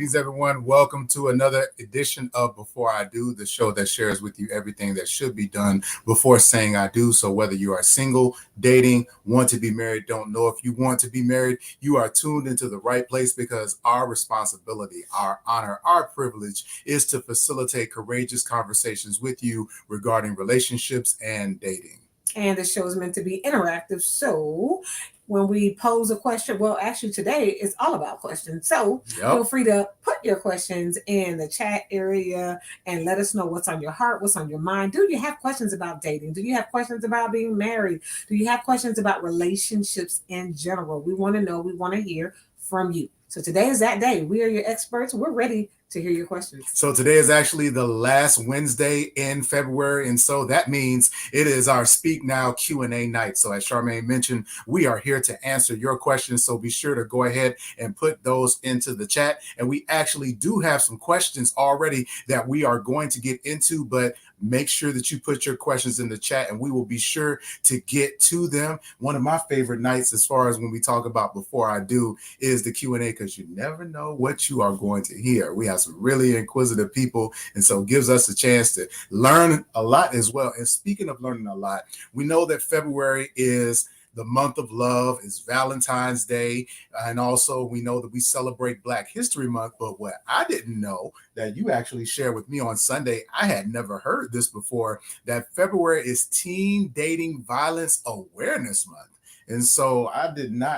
Greetings, everyone. Welcome to another edition of Before I Do, the show that shares with you everything that should be done before saying I do. So whether you are single, dating, want to be married, don't know if you want to be married, you are tuned into the right place because our responsibility, our honor, our privilege is to facilitate courageous conversations with you regarding relationships and dating. And the show is meant to be interactive. So when we pose a question, well, actually today it's all about questions. So feel free to put your questions in the chat area and let us know what's on your heart, what's on your mind. Do you have questions about dating? Do you have questions about being married? Do you have questions about relationships in general? We want to know, we want to hear from you. So today is that day. We are your experts. We're ready to hear your questions. So today is actually the last Wednesday in February, and so that means it is our Speak Now Q&A night. So as Charmaine mentioned, we are here to answer your questions, so be sure to go ahead and put those into the chat. And we actually do have some questions already that we are going to get into, but make sure that you put your questions in the chat and we will be sure to get to them. One of my favorite nights as far as when we talk about Before I Do is the Q&A, because you never know what you are going to hear. We have some really inquisitive people, and so it gives us a chance to learn a lot as well. And speaking of learning a lot, we know that February is the month of love, is Valentine's Day, and also we know that we celebrate Black History Month. But what I didn't know that you actually shared with me on Sunday, I had never heard this before, that February is Teen Dating Violence Awareness Month. And so I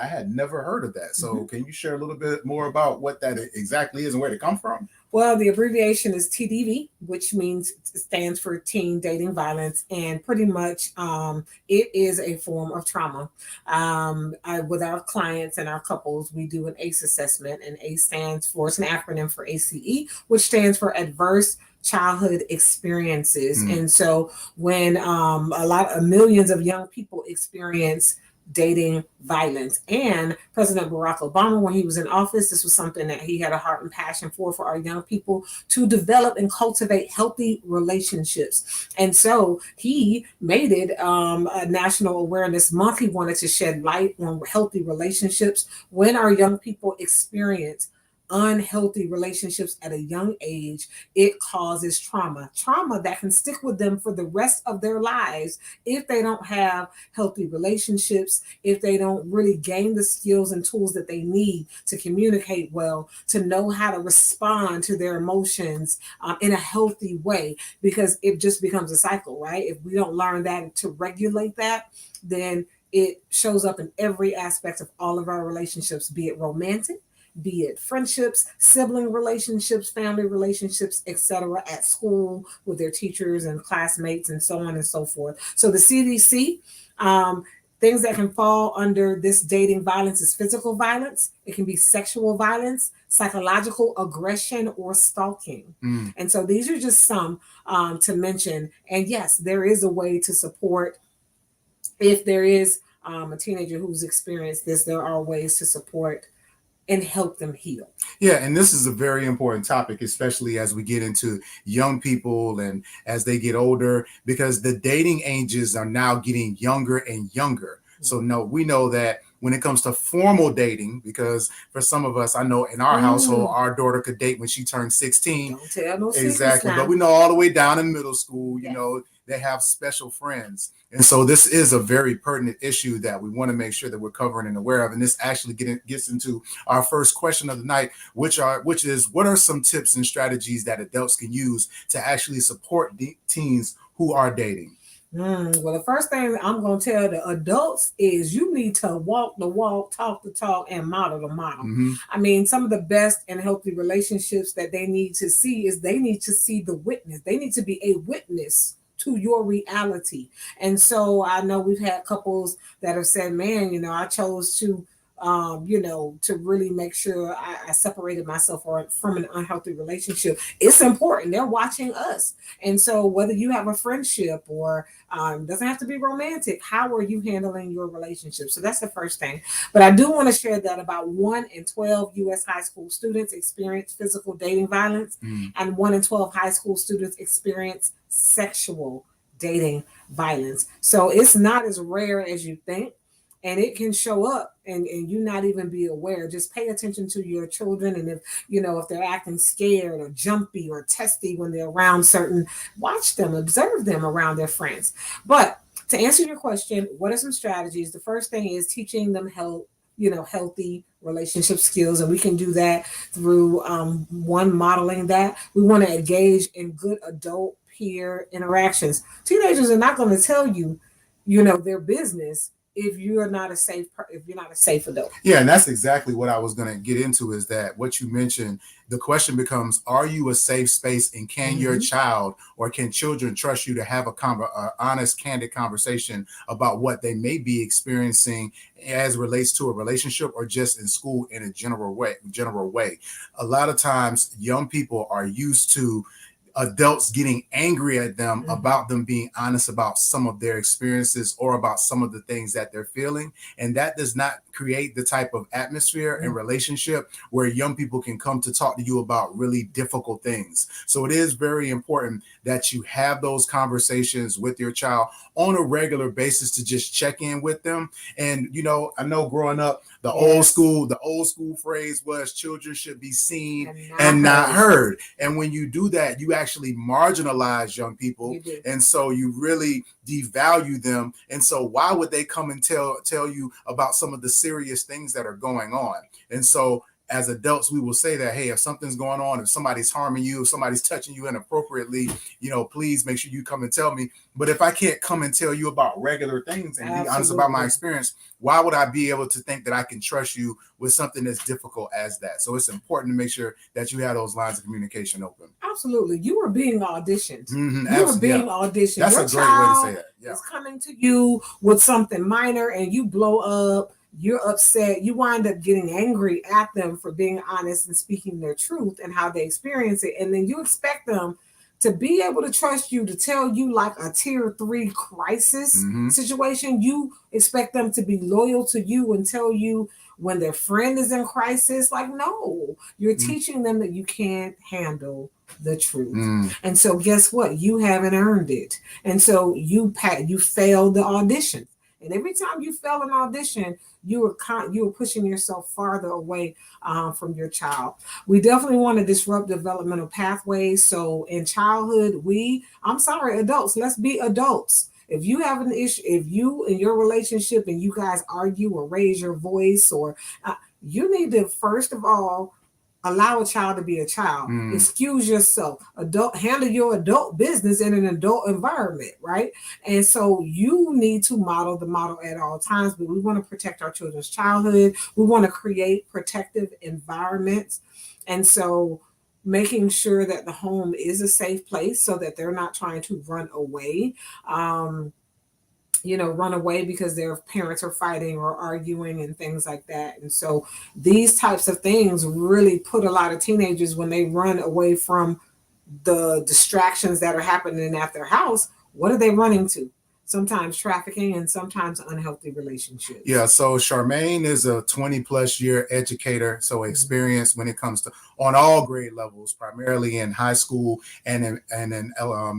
had never heard of that. So can you share a little bit more about what that exactly is and where it come from? Well, the abbreviation is TDV, which stands for Teen Dating Violence, and pretty much it is a form of trauma. With our clients and our couples, we do an ACE assessment, and ACE it's an acronym for ACE, which stands for Adverse Childhood Experiences. And so when millions of young people experience dating violence, and President Barack Obama, when he was in office, this was something that he had a heart and passion for our young people to develop and cultivate healthy relationships. And so he made it a National Awareness Month. He wanted to shed light on healthy relationships when our young people experience unhealthy relationships at a young age. It causes trauma that can stick with them for the rest of their lives if they don't have healthy relationships, if they don't really gain the skills and tools that they need to communicate well, to know how to respond to their emotions in a healthy way, because it just becomes a cycle, right? If we don't learn that to regulate that, then it shows up in every aspect of all of our relationships, be it romantic, be it friendships, sibling relationships, family relationships, etc., at school with their teachers and classmates, and so on and so forth. So the CDC, things that can fall under this dating violence is physical violence. It can be sexual violence, psychological aggression, or stalking. And so these are just some to mention. And yes, there is a way to support. If there is a teenager who's experienced this, there are ways to support and help them heal. Yeah, and this is a very important topic, especially as we get into young people and as they get older, because the dating ages are now getting younger and younger. So we know that when it comes to formal dating, because for some of us, I know in our household, our daughter could date when she turned 16. Don't tell no Exactly. But we know all the way down in middle school, you know, they have special friends. And so this is a very pertinent issue that we want to make sure that we're covering and aware of. And this actually gets into our first question of the night, which is what are some tips and strategies that adults can use to actually support teens who are dating? Well, the first thing I'm going to tell the adults is you need to walk the walk, talk the talk, and model the model. I mean, some of the best and healthy relationships that they need to see is they need to see the witness. They need to be a witness to your reality. And so I know we've had couples that have said, man, I chose to to really make sure I separated myself from an unhealthy relationship. It's important. They're watching us. And so whether you have a friendship or doesn't have to be romantic, how are you handling your relationship? So that's the first thing. But I do want to share that about 1 in 12 U.S. high school students experience physical dating violence, and 1 in 12 high school students experience sexual dating violence. So it's not as rare as you think. and it can show up and you not even be aware. Just pay attention to your children, and if they're acting scared or jumpy or testy when they're around certain, watch them, observe them around their friends. But to answer your question, what are some strategies? The first thing is teaching them healthy relationship skills, and we can do that through one, modeling that. We want to engage in good adult peer interactions. Teenagers are not going to tell you, their business if you're not a safe adult. Yeah, and that's exactly what I was going to get into, is that what you mentioned, the question becomes, are you a safe space, and can your child or can children trust you to have a honest, candid conversation about what they may be experiencing as relates to a relationship or just in school in a general way. A lot of times young people are used to adults getting angry at them about them being honest about some of their experiences or about some of the things that they're feeling. And that does not create the type of atmosphere and relationship where young people can come to talk to you about really difficult things. So it is very important that you have those conversations with your child on a regular basis to just check in with them. And, I know growing up, the old school phrase was children should be seen and not heard. And when you do that, you actually marginalize young people. And so you really devalue them. And so why would they come and tell you about some of the serious things that are going on? And so as adults, we will say that, hey, if something's going on, if somebody's harming you, if somebody's touching you inappropriately, please make sure you come and tell me. But if I can't come and tell you about regular things and be honest about my experience, why would I be able to think that I can trust you with something as difficult as that? So it's important to make sure that you have those lines of communication open. Absolutely. You are being auditioned. You are being auditioned. That's a great way to say that. Yeah. Is coming to you with something minor and you blow up. You're upset. You wind up getting angry at them for being honest and speaking their truth and how they experience it. And then you expect them to be able to trust you to tell you like a tier 3 crisis situation. You expect them to be loyal to you and tell you when their friend is in crisis. Like, no, you're teaching them that you can't handle the truth. And so guess what? You haven't earned it. And so you failed the audition. And every time you fail an audition, you are pushing yourself farther away from your child. We definitely want to disrupt developmental pathways. So in childhood, adults, let's be adults. If you have an issue, if you in your relationship and you guys argue or raise your voice, or you need to first of all allow a child to be a child. Excuse yourself. Handle your adult business in an adult environment, right? And so you need to model at all times. But we want to protect our children's childhood. We want to create protective environments. And so making sure that the home is a safe place so that they're not trying to run away. Run away because their parents are fighting or arguing and things like that. And so these types of things really put a lot of teenagers, when they run away from the distractions that are happening at their house, what are they running to? Sometimes trafficking and sometimes unhealthy relationships. Yeah, so Charmaine is a 20+ year educator, so experience when it comes to on all grade levels, primarily in high school and in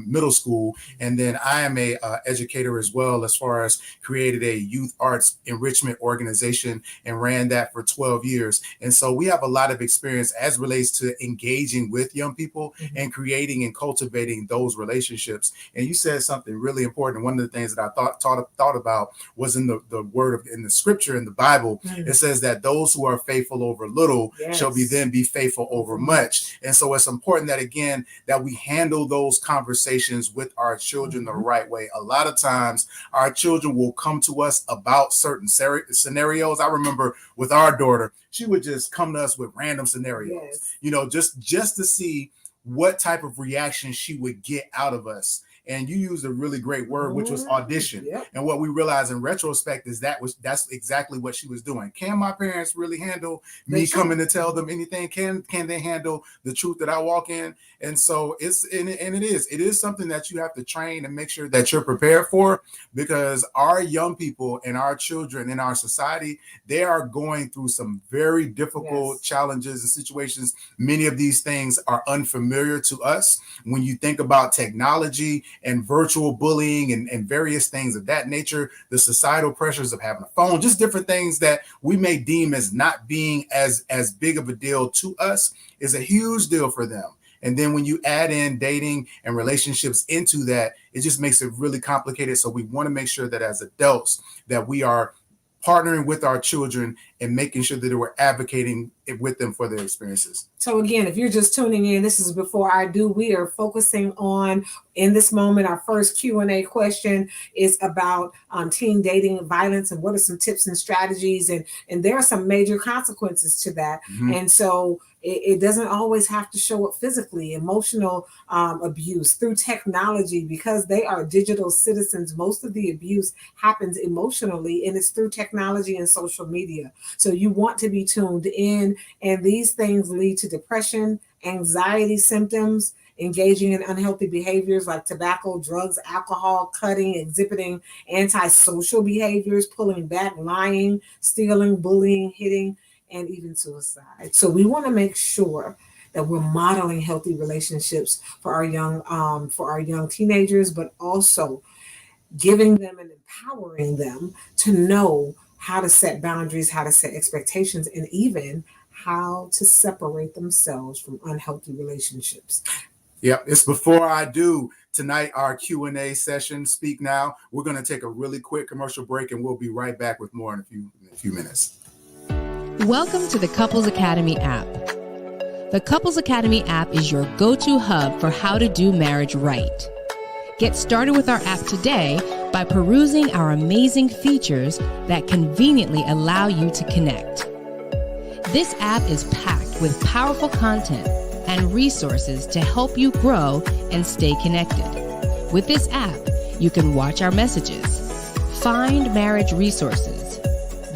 middle school. And then I am a educator as well, as far as created a youth arts enrichment organization and ran that for 12 years. And so we have a lot of experience as relates to engaging with young people and creating and cultivating those relationships. And you said something really important. One of the things that I thought about was in the word in the scripture in the Bible. It says that those who are faithful over little shall be faithful over much. And so it's important that, again, that we handle those conversations with our children the right way. A lot of times our children will come to us about certain scenarios. I remember with our daughter, she would just come to us with random scenarios, just to see what type of reaction she would get out of us. And you used a really great word, which was audition. And what we realized in retrospect is that's exactly what she was doing. Can my parents really handle me coming to tell them anything? Can they handle the truth that I walk in? And so it is something that you have to train and make sure that you're prepared for, because our young people and our children in our society, they are going through some very difficult challenges and situations. Many of these things are unfamiliar to us. When you think about technology and virtual bullying and various things of that nature, the societal pressures of having a phone, just different things that we may deem as not being as big of a deal to us is a huge deal for them. And then when you add in dating and relationships into that, it just makes it really complicated. So we want to make sure that as adults that we are partnering with our children and making sure that we're advocating with them for their experiences. So again, if you're just tuning in, this is Before I Do. We are focusing on, in this moment, our first Q&A question is about teen dating violence and what are some tips and strategies. And there are some major consequences to that. Mm-hmm. And so it doesn't always have to show up physically. Emotional abuse through technology, because they are digital citizens. Most of the abuse happens emotionally, and it's through technology and social media. So you want to be tuned in, and these things lead to depression, anxiety symptoms, engaging in unhealthy behaviors like tobacco, drugs, alcohol, cutting, exhibiting antisocial behaviors, pulling back, lying, stealing, bullying, hitting, and even suicide. So we want to make sure that we're modeling healthy relationships for our young teenagers, but also giving them and empowering them to know how to set boundaries, how to set expectations, and even how to separate themselves from unhealthy relationships. Yep, it's Before I Do. Tonight, our Q&A session, Speak Now. We're going to take a really quick commercial break, and we'll be right back with more in a few minutes. Welcome to the Couples Academy app. The Couples Academy app is your go-to hub for how to do marriage right. Get started with our app today by perusing our amazing features that conveniently allow you to connect. This app is packed with powerful content and resources to help you grow and stay connected. With this app, you can watch our messages, find marriage resources,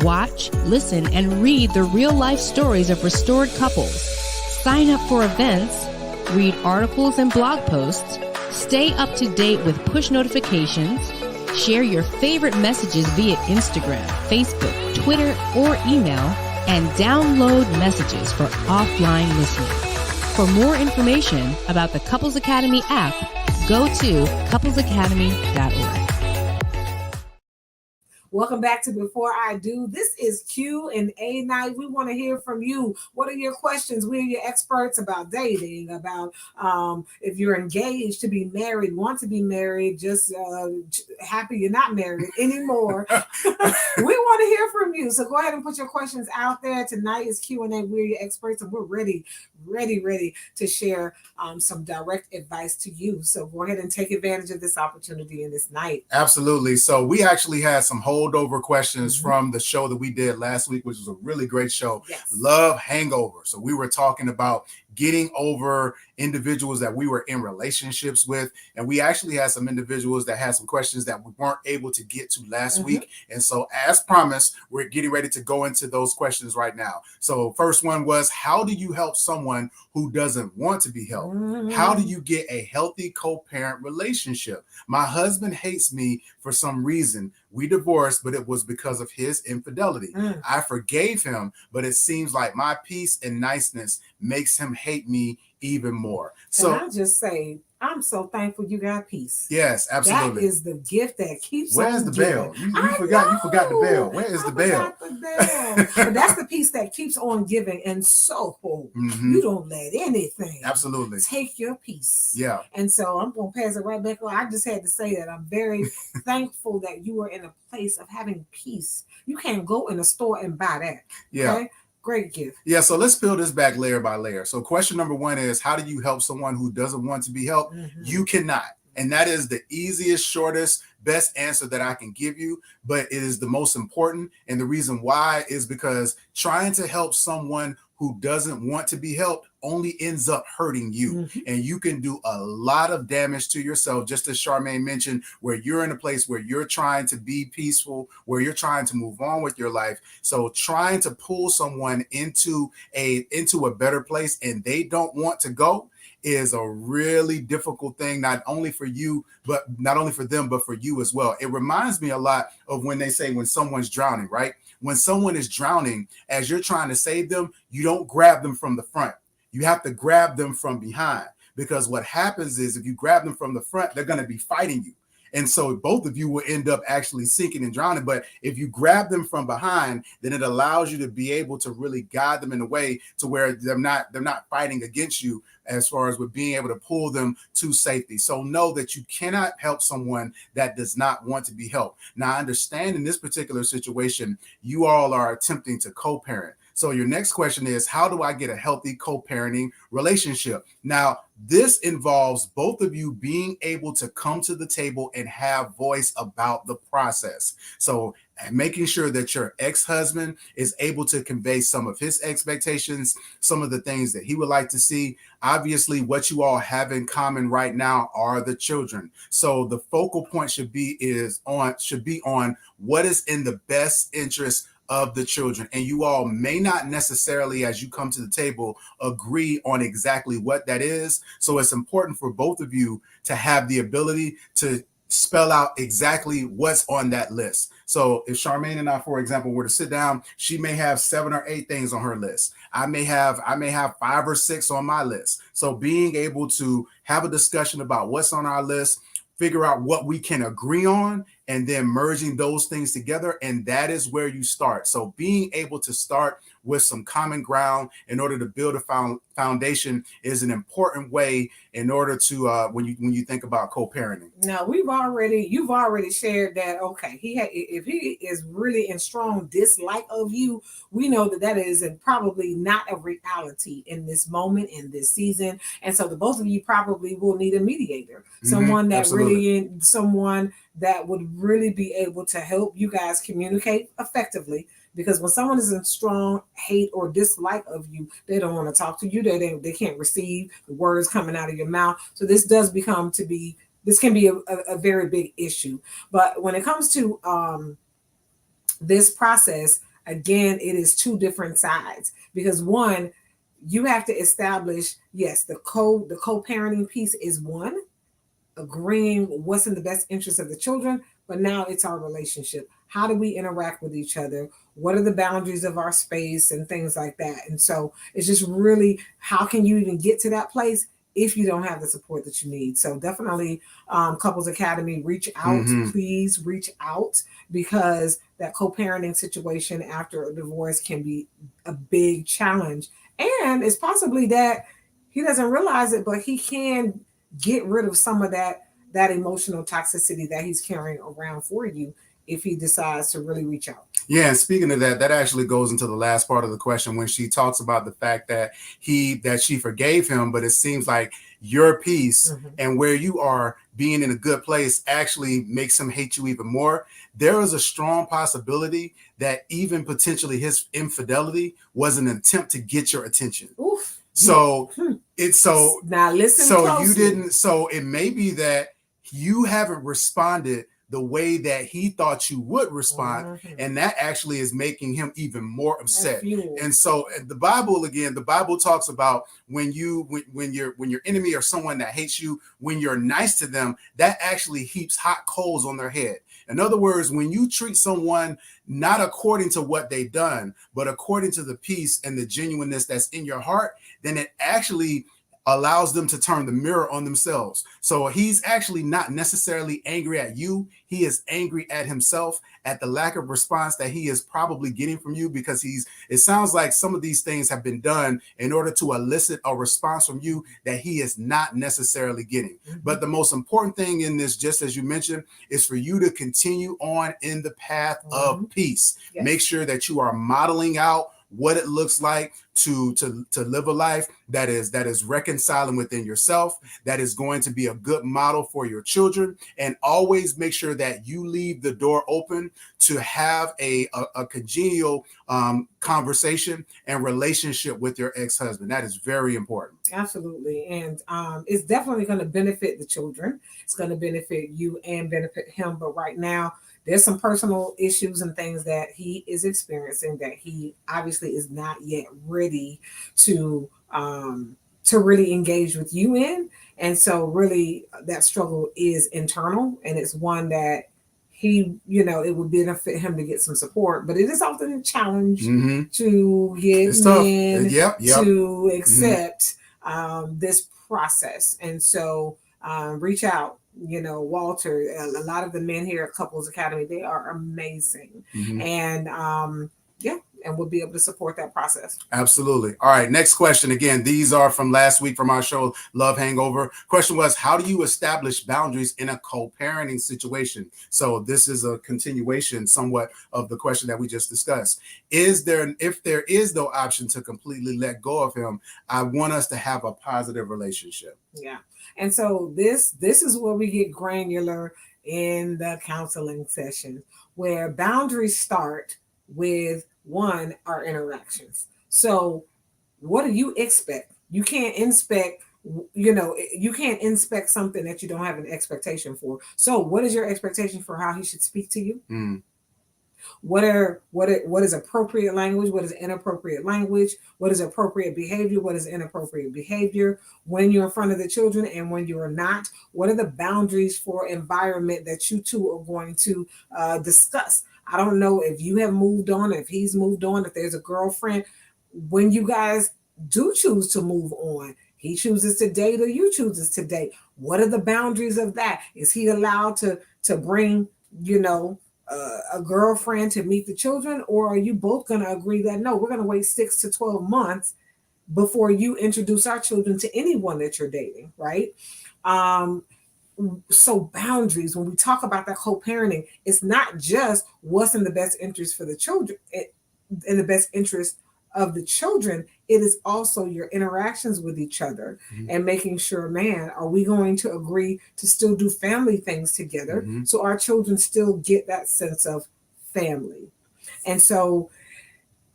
watch, listen, and read the real-life stories of restored couples, sign up for events, read articles and blog posts, stay up to date with push notifications, share your favorite messages via Instagram, Facebook, Twitter, or email, and download messages for offline listening. For more information about the Couples Academy app, go to couplesacademy.org. Welcome back to Before I Do. This is Q&A night. We want to hear from you. What are your questions? We're your experts about dating, about if you're engaged to be married, want to be married, just happy you're not married anymore. We want to hear from you. So go ahead and put your questions out there. Tonight is Q&A. We're your experts, and we're ready to share some direct advice to you. So go ahead and take advantage of this opportunity in this night. Absolutely. So we actually had some holdover questions from the show that we did last week, which was a really great show. Yes. Love Hangover. So we were talking about getting over individuals that we were in relationships with. And we actually had some individuals that had some questions that we weren't able to get to last week. And so as promised, we're getting ready to go into those questions right now. So first one was, how do you help someone who doesn't want to be helped? How do you get a healthy co-parent relationship? My husband hates me for some reason. We divorced, but it was because of his infidelity. I forgave him, but it seems like my peace and niceness makes him hate me even more. So I'll just say, I'm so thankful you got peace. Yes, absolutely. That is the gift that keeps Where's on the giving. bell? You forgot the bell. Where is the bell? The bell. But that's the peace that keeps on giving. And so you don't let anything absolutely take your peace. Yeah. And so I'm going to pass it right back on. I just had to say that I'm very thankful that you are in a place of having peace. You can't go in a store and buy that. Yeah. Okay? Great gift. Yeah, so let's peel this back layer by layer. So question number one is, how do you help someone who doesn't want to be helped? You cannot. And that is the easiest, shortest, best answer that I can give you, but it is the most important. And the reason why is because trying to help someone who doesn't want to be helped only ends up hurting you. And you can do a lot of damage to yourself, just as Charmaine mentioned, where you're in a place where you're trying to be peaceful, where you're trying to move on with your life. So trying to pull someone into a better place and they don't want to go is a really difficult thing, not only for you, but not only for them, but for you as well. It reminds me a lot of when they say when someone's drowning, right? When someone is drowning, as you're trying to save them, you don't grab them from the front. You have to grab them from behind, because what happens is if you grab them from the front, they're going to be fighting you. And so both of you will end up actually sinking and drowning. But if you grab them from behind, then it allows you to be able to really guide them in a way to where they're not fighting against you as far as with being able to pull them to safety. So know that you cannot help someone that does not want to be helped. Now, I understand in this particular situation, you all are attempting to co-parent. So your next question is, how do I get a healthy co-parenting relationship? Now, this involves both of you being able to come to the table and have voice about the process. So making sure that your ex-husband is able to convey some of his expectations, some of the things that he would like to see. Obviously, what you all have in common right now are the children. So the focal point should be on what is in the best interest of the children. And you all may not necessarily, as you come to the table, agree on exactly what that is. So it's important for both of you to have the ability to spell out exactly what's on that list. So if Charmaine and I, for example, were to sit down, she may have 7 or 8 things on her list. I may have 5 or 6 on my list. So being able to have a discussion about what's on our list, figure out what we can agree on, and then merging those things together. And that is where you start. So being able to start with some common ground in order to build a foundation is an important way in order to when you think about co-parenting. Now you've already shared that. Okay, if he is really in strong dislike of you, we know that is probably not a reality in this moment, in this season. And so the both of you probably will need a mediator, someone that someone that would really be able to help you guys communicate effectively. Because when someone is in strong hate or dislike of you, they don't want to talk to you. They can't receive the words coming out of your mouth. So this can be a very big issue. But when it comes to this process, again, it is 2 different sides. Because one, you have to establish, yes, the co-parenting piece is one, agreeing what's in the best interest of the children, but now it's our relationship. How do we interact with each other? What are the boundaries of our space and things like that? And so it's just really, how can you even get to that place if you don't have the support that you need? So definitely Couples Academy, reach out, please reach out, because that co-parenting situation after a divorce can be a big challenge. And it's possibly that he doesn't realize it, but he can get rid of some of that emotional toxicity that he's carrying around for you if he decides to really reach out. Yeah, and speaking of that actually goes into the last part of the question when she talks about the fact that she forgave him, but it seems like your peace and where you are being in a good place actually makes him hate you even more. There is a strong possibility that even potentially his infidelity was an attempt to get your attention. Oof. So now listen. So closely. you didn't. So it may be that you haven't responded the way that he thought you would respond, and that actually is making him even more upset. And so the Bible talks about when your enemy or someone that hates you, when you're nice to them, that actually heaps hot coals on their head. In other words, when you treat someone not according to what they've done, but according to the peace and the genuineness that's in your heart, then it actually allows them to turn the mirror on themselves. So he's actually not necessarily angry at you. He is angry at himself, at the lack of response that he is probably getting from you, because it sounds like some of these things have been done in order to elicit a response from you that he is not necessarily getting. But the most important thing in this, just as you mentioned, is for you to continue on in the path of peace. Yes. Make sure that you are modeling out what it looks like to live a life that is reconciling within yourself, that is going to be a good model for your children, and always make sure that you leave the door open to have a congenial conversation and relationship with your ex-husband. That is very important. Absolutely. And it's definitely going to benefit the children. It's going to benefit you and benefit him. But right now, there's some personal issues and things that he is experiencing that he obviously is not yet ready to really engage with you in. And so really that struggle is internal, and it's one that he, it would benefit him to get some support, but it is often a challenge to get men to accept this process. And so reach out. Walter, a lot of the men here at Couples Academy, they are amazing. Mm-hmm. And and we'll be able to support that process. Absolutely. All right. Next question. Again, these are from last week from our show, Love Hangover. Question was, how do you establish boundaries in a co-parenting situation? So this is a continuation somewhat of the question that we just discussed. If there is no option to completely let go of him, I want us to have a positive relationship. Yeah. And so this is where we get granular in the counseling session, where boundaries start with one, our interactions. So what do you expect? You can't inspect something that you don't have an expectation for. So what is your expectation for how he should speak to you? What is appropriate language? What is inappropriate language? What is appropriate behavior? What is inappropriate behavior when you're in front of the children and when you are not? What are the boundaries for environment that you two are going to discuss? I don't know if you have moved on, if he's moved on, if there's a girlfriend. When you guys do choose to move on, he chooses to date or you chooses to date. What are the boundaries of that? Is he allowed to bring, a girlfriend to meet the children, or are you both going to agree that no, we're going to wait 6 to 12 months before you introduce our children to anyone that you're dating, right? So boundaries, when we talk about that co-parenting, it's not just what's in the best interest for the children, in the best interest of the children, it is also your interactions with each other and making sure, man, are we going to agree to still do family things together so our children still get that sense of family? And so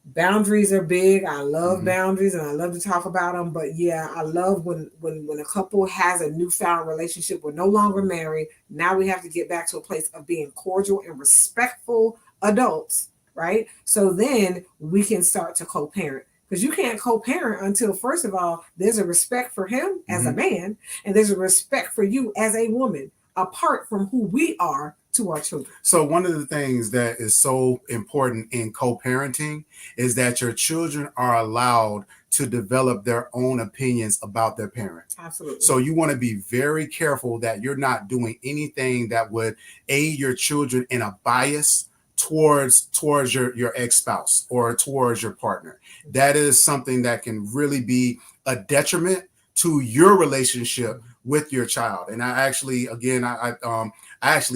boundaries are big. I love boundaries and I love to talk about them. But yeah, I love when a couple has a newfound relationship, we're no longer married. Now we have to get back to a place of being cordial and respectful adults, right? So then we can start to co-parent. Because you can't co-parent until, first of all, there's a respect for him as a man, and there's a respect for you as a woman, apart from who we are to our children. So one of the things that is so important in co-parenting is that your children are allowed to develop their own opinions about their parents. Absolutely. So you want to be very careful that you're not doing anything that would aid your children in a bias towards your ex-spouse or towards your partner. That is something that can really be a detriment to your relationship with your child. And I actually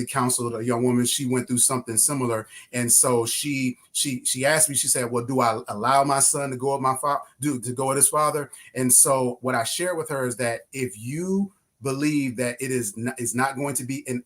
counseled a young woman. She went through something similar, and so she asked me. She said, "Well, do I allow my son to go with my father? To go with his father?" And so what I shared with her is that if you believe that it is not going to be an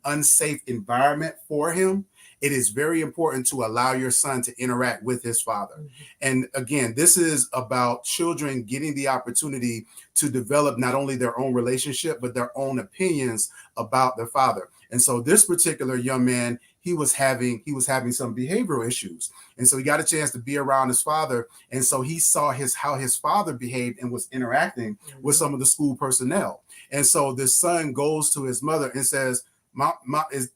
unsafe environment for him, it is very important to allow your son to interact with his father. And again, this is about children getting the opportunity to develop not only their own relationship, but their own opinions about their father. And so this particular young man, he was having some behavioral issues. And so he got a chance to be around his father. And so he saw how his father behaved and was interacting with some of the school personnel. And so the son goes to his mother and says, Mom, is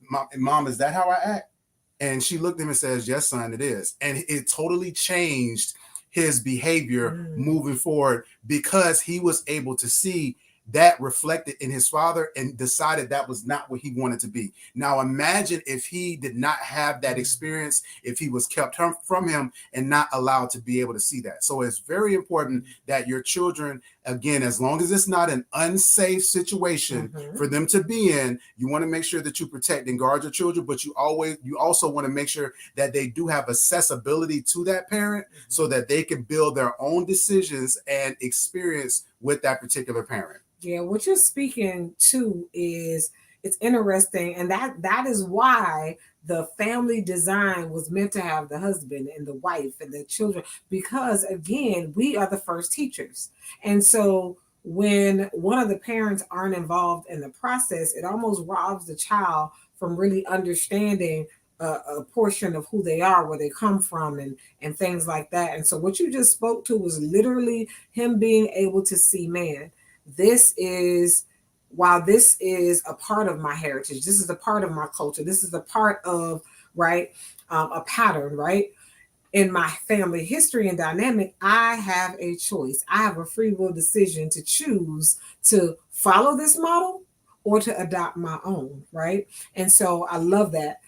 that how I act? And she looked at him and says, "Yes, son, it is." And it totally changed his behavior moving forward because he was able to see that reflected in his father and decided that was not what he wanted to be. Now, imagine if he did not have that experience, if he was kept from him and not allowed to be able to see that. So it's very important that your children, again, as long as it's not an unsafe situation for them to be in, you want to make sure that you protect and guard your children, but you also want to make sure that they do have accessibility to that parent so that they can build their own decisions and experience with that particular parent. Yeah, what you're speaking to is, it's interesting, and that is why the family design was meant to have the husband and the wife and the children, because again, we are the first teachers. And so when one of the parents aren't involved in the process, it almost robs the child from really understanding a portion of who they are, where they come from, and things like that. And so what you just spoke to was literally him being able to see, man, while this is a part of my heritage, this is a part of my culture, this is a part of, right, a pattern, right? in my family history and dynamic, I have a choice. I have a free will decision to choose to follow this model or to adopt my own, right? And so I love that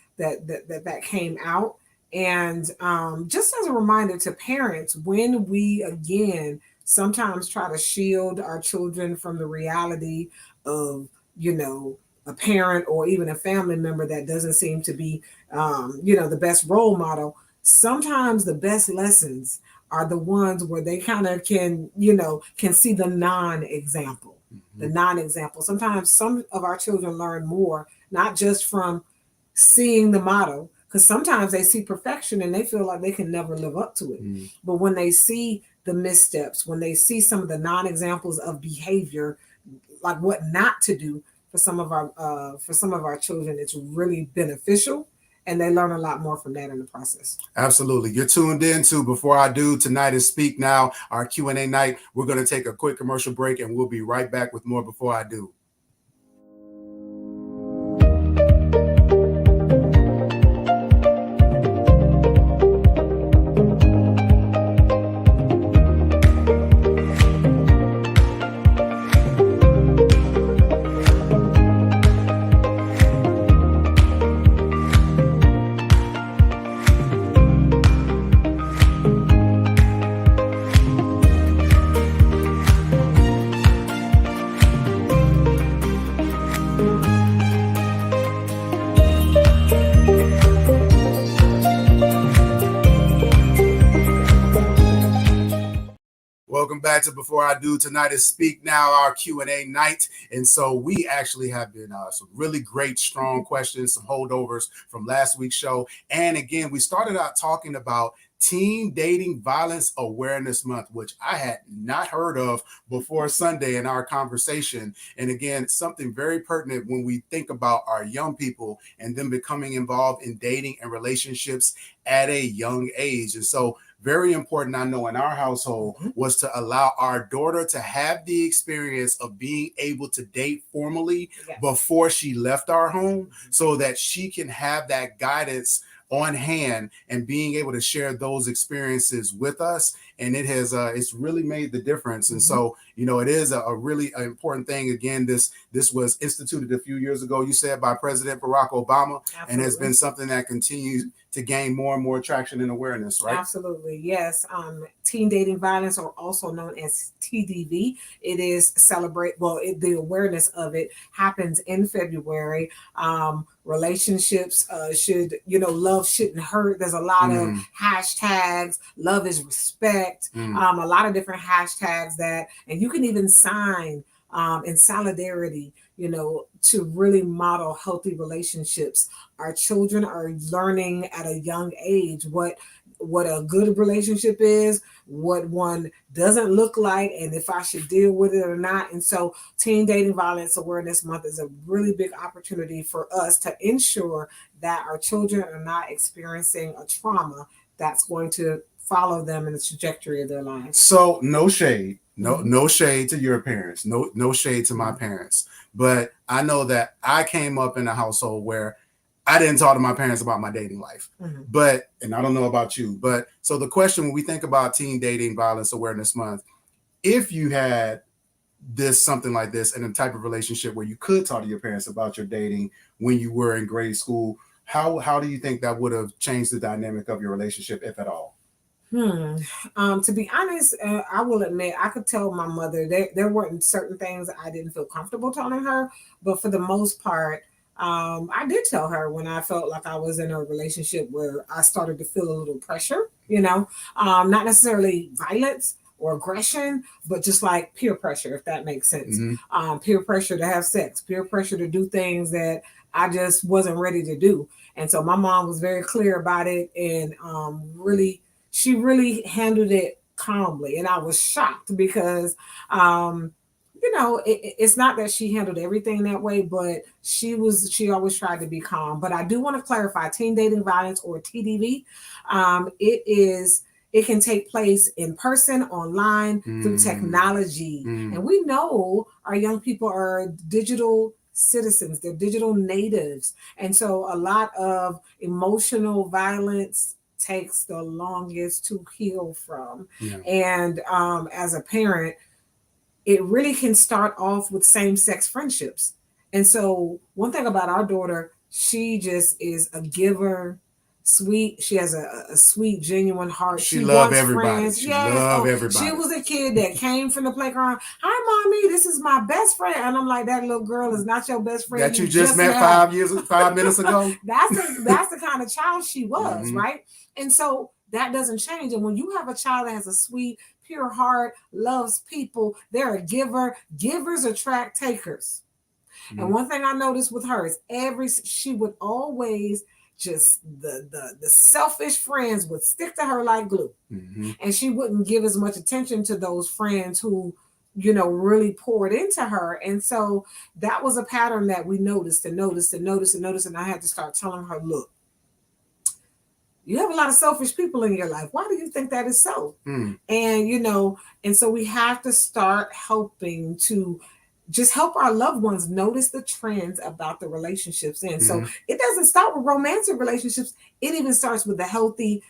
came out. And just as a reminder to parents, when we again sometimes try to shield our children from the reality of, a parent or even a family member that doesn't seem to be, the best role model, sometimes the best lessons are the ones where they kind of can see the non-example. The non-example. Sometimes some of our children learn more, not just from seeing the model, because sometimes they see perfection and they feel like they can never live up to it. But when they see the missteps, when they see some of the non-examples of behavior, like what not to do for some of our children, it's really beneficial. And they learn a lot more from that in the process. Absolutely. You're tuned in to Before I Do. Tonight is Speak Now, our Q&A night. We're going to take a quick commercial break and we'll be right back with more Before I Do. Welcome back to Before I Do. Tonight is Speak Now, our Q&A night. And so we actually have been some really great, strong questions, some holdovers from last week's show. And again, we started out talking about Teen Dating Violence Awareness Month, which I had not heard of before Sunday in our conversation. And again, something very pertinent when we think about our young people and them becoming involved in dating and relationships at a young age. And so very important, I know, in our household was to allow our daughter to have the experience of being able to date formally before she left our home so that she can have that guidance on hand and being able to share those experiences with us. And it has it's really made the difference. And so, it is a really important thing. Again, this was instituted a few years ago, you said, by President Barack Obama. Absolutely. And has been something that continues to gain more and more traction and awareness, right? Absolutely, yes. Teen dating violence, or also known as TDV, it is the awareness of it happens in February. Relationships should, love shouldn't hurt. There's a lot of hashtags. Love is respect. A lot of different hashtags and you can even sign in solidarity, to really model healthy relationships. Our children are learning at a young age what a good relationship is, what one doesn't look like, and if I should deal with it or not. And so Teen Dating Violence Awareness Month is a really big opportunity for us to ensure that our children are not experiencing a trauma that's going to follow them in the trajectory of their lives. So no shade. No shade to your parents. No shade to my parents. But I know that I came up in a household where I didn't talk to my parents about my dating life. But, and I don't know about you, but so the question when we think about Teen Dating Violence Awareness Month, if you had something like this in a type of relationship where you could talk to your parents about your dating when you were in grade school, how do you think that would have changed the dynamic of your relationship, if at all? To be honest, I will admit I could tell my mother there weren't certain things I didn't feel comfortable telling her, but for the most part, I did tell her when I felt like I was in a relationship where I started to feel a little pressure, not necessarily violence or aggression, but just like peer pressure, if that makes sense. Peer pressure to have sex, peer pressure to do things that I just wasn't ready to do. And so my mom was very clear about it, and she really handled it calmly. And I was shocked because, it's not that she handled everything that way, but she always tried to be calm. But I do want to clarify, teen dating violence, or TDV, it can take place in person, online, through technology. And we know our young people are digital citizens, they're digital natives. And so a lot of emotional violence takes the longest to heal from. Yeah. And as a parent, it really can start off with same-sex friendships. And so one thing about our daughter, she just is a giver, sweet. She has a sweet, genuine heart. She loves wants everybody. friends. She Yes. love everybody. She was a kid that came from the playground. Hi, mommy, this is my best friend. And I'm like, that little girl is not your best friend. That you just met 5 minutes ago. That's the kind of child she was, Mhm. right? And so that doesn't change. And when you have a child that has a sweet, pure heart, loves people, they're a giver. Givers attract takers. Mhm. And one thing I noticed with her is she would always just the selfish friends would stick to her like glue. Mhm. And she wouldn't give as much attention to those friends who, really poured into her. And so that was a pattern that we noticed. And I had to start telling her, look, you have a lot of selfish people in your life. Why do you think that is so? Mm. And, and so we have to start helping to just help our loved ones notice the trends about the relationships. And so it doesn't start with romantic relationships. It even starts with the healthy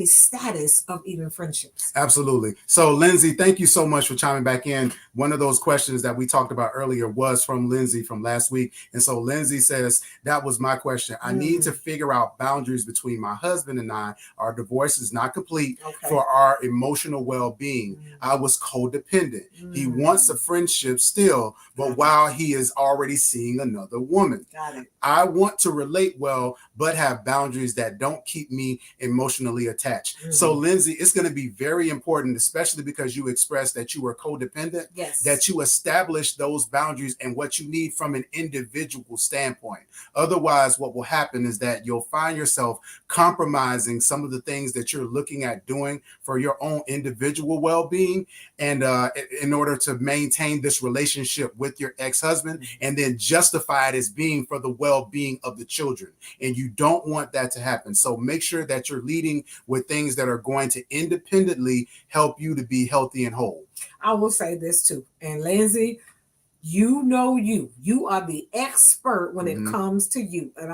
status of even friendships. Absolutely. So, Lindsay, thank you so much for chiming back in. One of those questions that we talked about earlier was from Lindsay from last week. And so Lindsay says, that was my question. I need to figure out boundaries between my husband and I. Our divorce is not complete for our emotional well-being. I was codependent. He wants a friendship still, but while he is already seeing another woman. Got it. I want to relate well, but have boundaries that don't keep me emotionally attached. So, Lindsay, it's going to be very important, especially because you expressed that you were codependent, that you establish those boundaries and what you need from an individual standpoint. Otherwise, what will happen is that you'll find yourself compromising some of the things that you're looking at doing for your own individual well-being, and in order to maintain this relationship with your ex-husband, and then justify it as being for the well-being of the children. And you don't want that to happen. So make sure that you're leading with things that are going to independently help you to be healthy and whole. I will say this too. And Lindsay, you are the expert when it comes to you. And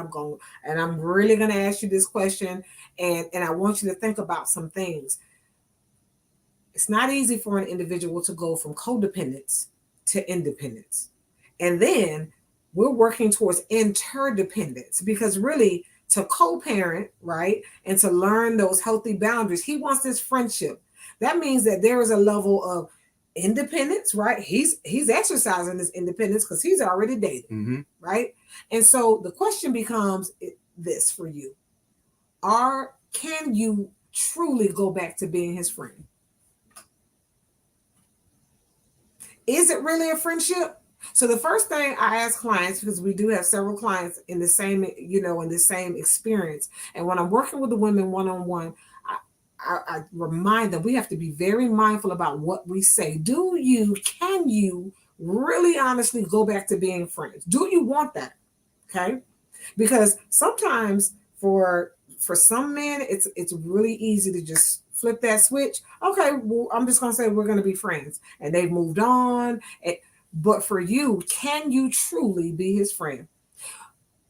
I'm really going to ask you this question. And I want you to think about some things. It's not easy for an individual to go from codependence to independence. And then we're working towards interdependence, because really to co-parent, right, and to learn those healthy boundaries, he wants this friendship. That means that there is a level of independence, right? He's exercising this independence because he's already dated, right? And so the question becomes this for you. Can you truly go back to being his friend? Is it really a friendship? So the first thing I ask clients, because we do have several clients in the same, in the same experience. And when I'm working with the women one-on-one, I remind them we have to be very mindful about what we say. Can you really honestly go back to being friends? Do you want that? Okay. Because sometimes for some men, it's really easy to just flip that switch. Okay, well, I'm just going to say we're going to be friends, and they've moved on. But for you, can you truly be his friend?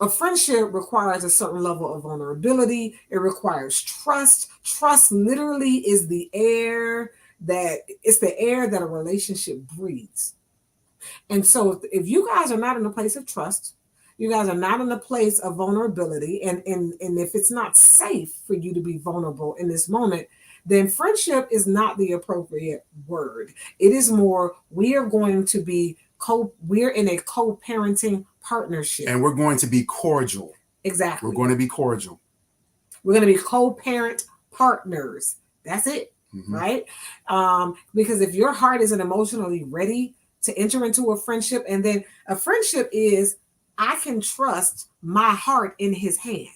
A friendship requires a certain level of vulnerability. It requires trust. Trust literally is the air that a relationship breathes. And so if you guys are not in a place of trust, you guys are not in a place of vulnerability, and if it's not safe for you to be vulnerable in this moment, then friendship is not the appropriate word. It is more, we're in a co-parenting partnership. And we're going to be cordial. Exactly. We're going to be cordial. We're going to be co-parent partners. That's it, right? Because if your heart isn't emotionally ready to enter into a friendship, and then a friendship is, I can trust my heart in his hand.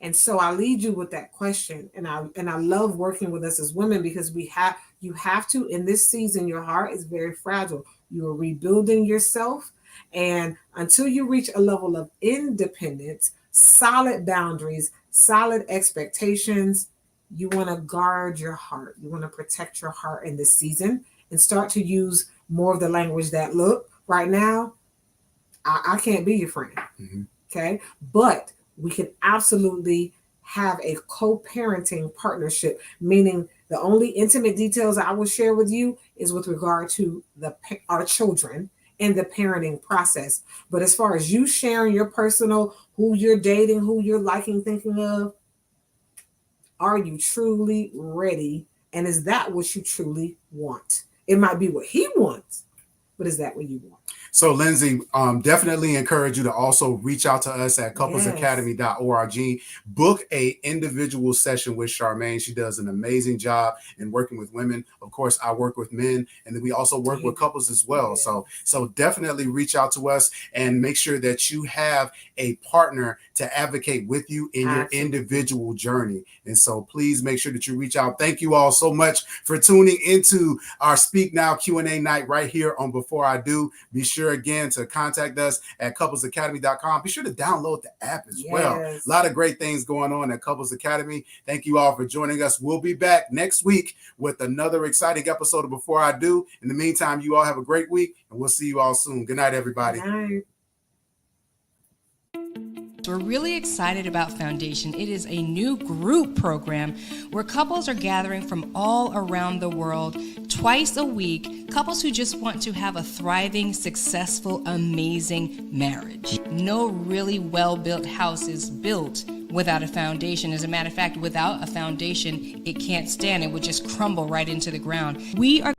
And so I lead you with that question. And I love working with us as women, because you have to, in this season, your heart is very fragile. You are rebuilding yourself. And until you reach a level of independence, solid boundaries, solid expectations, you want to guard your heart. You want to protect your heart in this season, and start to use more of the language that, look, right now, I can't be your friend. Okay. But we can absolutely have a co-parenting partnership, meaning the only intimate details I will share with you is with regard to our children and the parenting process. But as far as you sharing your personal, who you're dating, who you're liking, thinking of, are you truly ready? And is that what you truly want? It might be what he wants, but is that what you want? So, Lindsay, definitely encourage you to also reach out to us at couplesacademy.org. Book a individual session with Charmaine. She does an amazing job in working with women. Of course, I work with men, and then we also work with couples as well. Yeah. So definitely reach out to us and make sure that you have a partner to advocate with you in your individual journey. And so please make sure that you reach out. Thank you all so much for tuning into our Speak Now Q&A night right here on Before I Do. Be sure again to contact us at couplesacademy.com. Be sure to download the app as well. A lot of great things going on at Couples Academy. Thank you all for joining us. We'll be back next week with another exciting episode of Before I Do. In the meantime, you all have a great week, and we'll see you all soon. Good night, everybody. Good night. We're really excited about Foundation. It is a new group program where couples are gathering from all around the world twice a week, couples who just want to have a thriving, successful, amazing marriage. No really well-built house is built without a foundation. As a matter of fact, without a foundation, it can't stand. It would just crumble right into the ground. We are